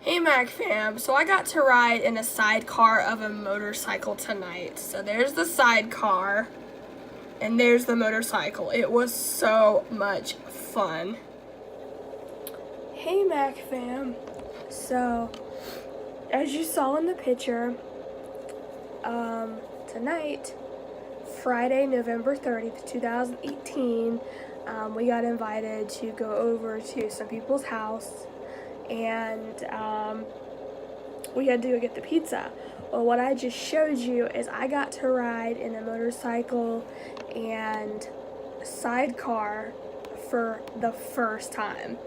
Hey Mac fam, so I got to ride in a sidecar of a motorcycle tonight. So there's the sidecar and there's the motorcycle. It was so much fun. Hey Mac fam, so as you saw in the picture, tonight, Friday, November 30th, 2018, we got invited to go over to some people's house and we had to go get the pizza. Well, what I just showed you is I got to ride in a motorcycle and sidecar for the first time.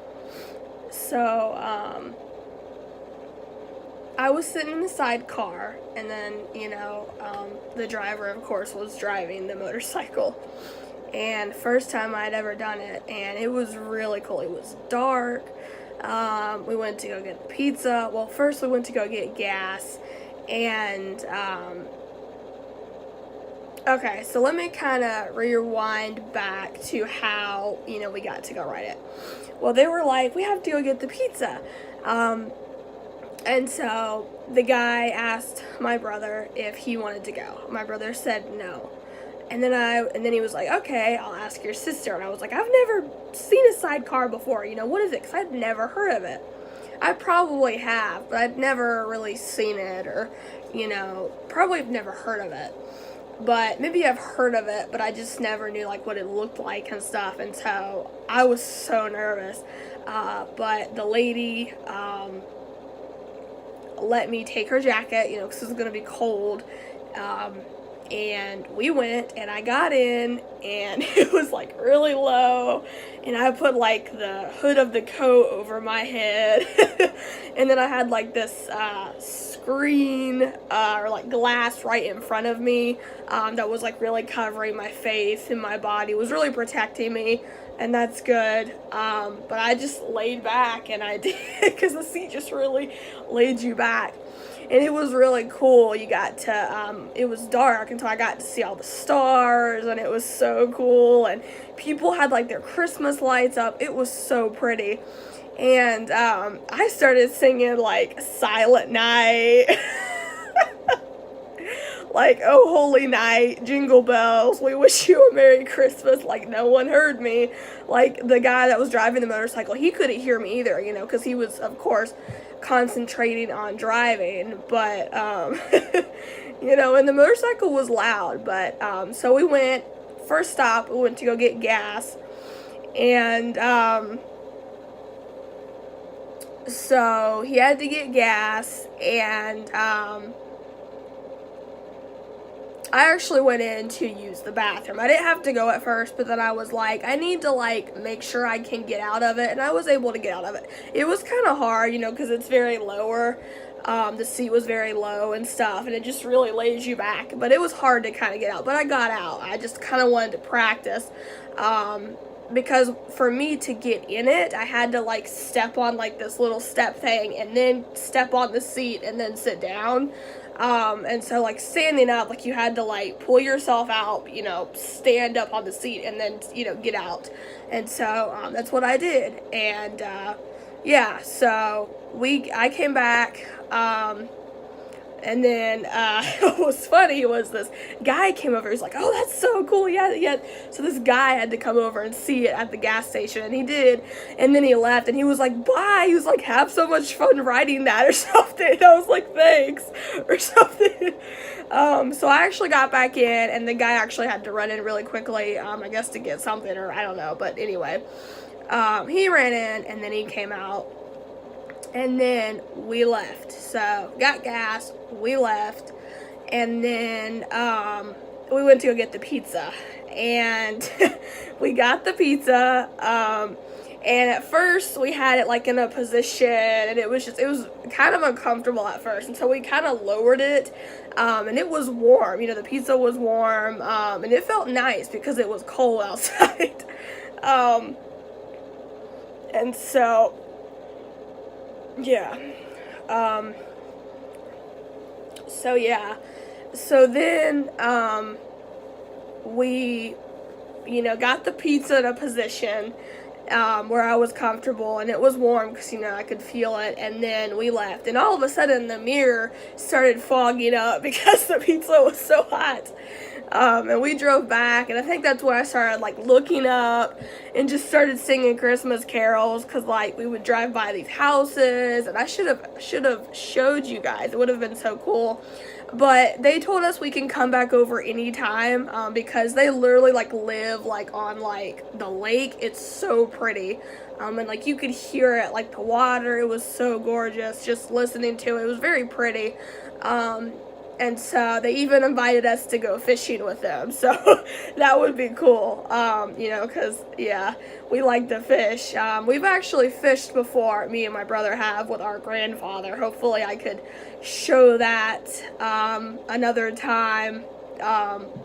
So, I was sitting in the sidecar, and then, the driver, of course, was driving the motorcycle. And first time I'd ever done it, and it was really cool. It was dark. We went to go get pizza. Well, first we went to go get gas, and okay, so let me kind of rewind back to how we got to go ride it. Well, they were like, we have to go get the pizza, and so the guy asked my brother if he wanted to go. My brother said no. And then he was like, okay, I'll ask your sister. And I was like, I've never seen a sidecar before. What is it? Because I'd never heard of it. I probably have, but I'd never really seen it or, probably have never heard of it. But maybe I've heard of it, but I just never knew, what it looked like and stuff. And so I was so nervous. But the lady let me take her jacket, because it was going to be cold. And we went, and I got in, and it was really low, and I put the hood of the coat over my head, and then I had this screen or glass right in front of me that was really covering my face and my body. It was really protecting me, and that's good. But I just laid back, and I did, because the seat just really laid you back. And it was really cool. You got to, it was dark until I got to see all the stars, and it was so cool. And people had their Christmas lights up. It was so pretty. And I started singing Silent Night. Oh holy night, jingle bells, we wish you a Merry Christmas. No one heard me. The guy that was driving the motorcycle, he couldn't hear me either, because he was, of course, concentrating on driving. But and the motorcycle was loud. But so we went, first stop, we went to go get gas. And so he had to get gas, and I actually went in to use the bathroom. I didn't have to go at first, but then I was like, I need to make sure I can get out of it, and I was able to get out of it. It was kind of hard, because it's very lower. The seat was very low and stuff, and it just really lays you back. But it was hard to kind of get out, but I got out. I just kind of wanted to practice. Because for me to get in it, I had to step on this little step thing, and then step on the seat, and then sit down. And so standing up, you had to pull yourself out, stand up on the seat, and then get out. And so that's what I did. And yeah, so I came back, and then what was funny was this guy came over. He's like, oh, that's so cool. Yeah. So this guy had to come over and see it at the gas station, and he did. And then he left, and he was like, bye. He was like, have so much fun riding that or something. And I was like, thanks or something. So I actually got back in, and the guy actually had to run in really quickly, I guess to get something, or I don't know. But anyway, he ran in, and then he came out. And then we left. So, got gas, we left, and then we went to go get the pizza. And we got the pizza, and at first we had it in a position, and it was kind of uncomfortable at first, and so we kind of lowered it, and it was warm. The pizza was warm, and it felt nice because it was cold outside. And so, yeah. So then, we, got the pizza in a position, where I was comfortable, and it was warm because, you know, I could feel it. And then we left, and all of a sudden the mirror started fogging up because the pizza was so hot. And we drove back, and I think that's when I started like looking up and just started singing Christmas carols, because like we would drive by these houses, and I should have showed you guys. It would have been so cool. But they told us we can come back over anytime, because they literally like live like on like the lake. It's so pretty. And like you could hear it, like the water. It was so gorgeous just listening to it. It was very pretty. And so they even invited us to go fishing with them. So that would be cool, you know, because, yeah, we like to fish. We've actually fished before, me and my brother have, with our grandfather. Hopefully I could show that another time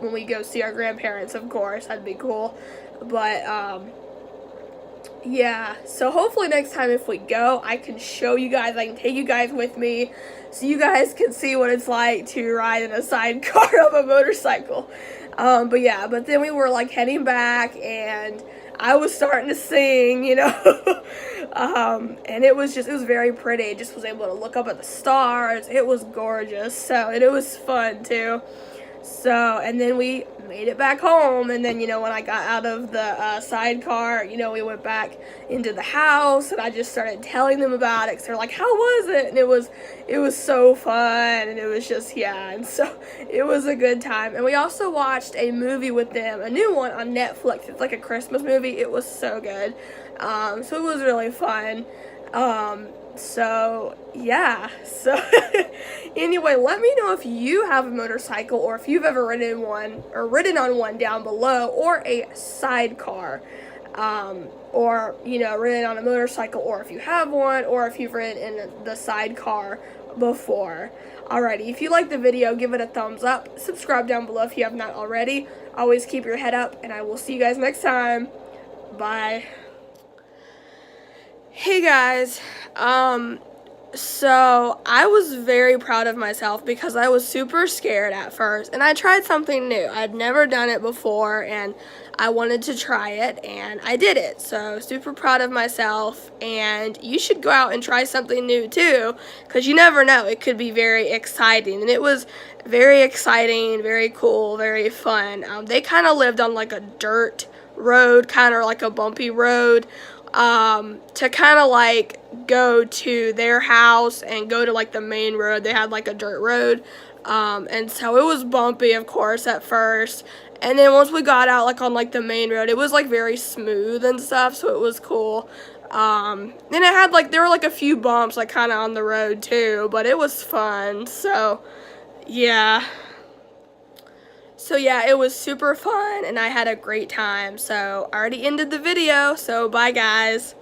when we go see our grandparents, of course. That'd be cool. But, yeah, so hopefully next time if we go, I can show you guys, I can take you guys with me, so you guys can see what it's like to ride in a sidecar of a motorcycle. But yeah, but then we were like heading back, and I was starting to sing, you know, and it was very pretty. I just was able to look up at the stars. It was gorgeous, so, and it was fun too. So, and then we made it back home, and then, you know, when I got out of the sidecar, you know, we went back into the house, and I just started telling them about it, because they're like, how was it? And it was so fun, and it was just, yeah, and so it was a good time. And we also watched a movie with them, a new one on Netflix. It's like a Christmas movie. It was so good. So it was really fun. So yeah, so anyway, let me know if you have a motorcycle, or if you've ever ridden one, or ridden on one down below, or a sidecar, or, you know, ridden on a motorcycle, or if you have one, or if you've ridden in the sidecar before. Alrighty, if you like the video, give it a thumbs up, subscribe down below if you have not already. Always keep your head up, and I will see you guys next time. Bye. Hey guys, so I was very proud of myself because I was super scared at first, and I tried something new. I'd never done it before, and I wanted to try it, and I did it. So super proud of myself, and you should go out and try something new too, because you never know, it could be very exciting. And it was very exciting, very cool, very fun. They kind of lived on like a dirt road, kind of like a bumpy road, to kind of like go to their house and go to like the main road. They had like a dirt road, and so it was bumpy, of course, at first, and then once we got out like on like the main road, it was like very smooth and stuff, so it was cool. And it had like, there were like a few bumps like kind of on the road too, but it was fun. So yeah, it was super fun, and I had a great time. So I already ended the video, so bye guys.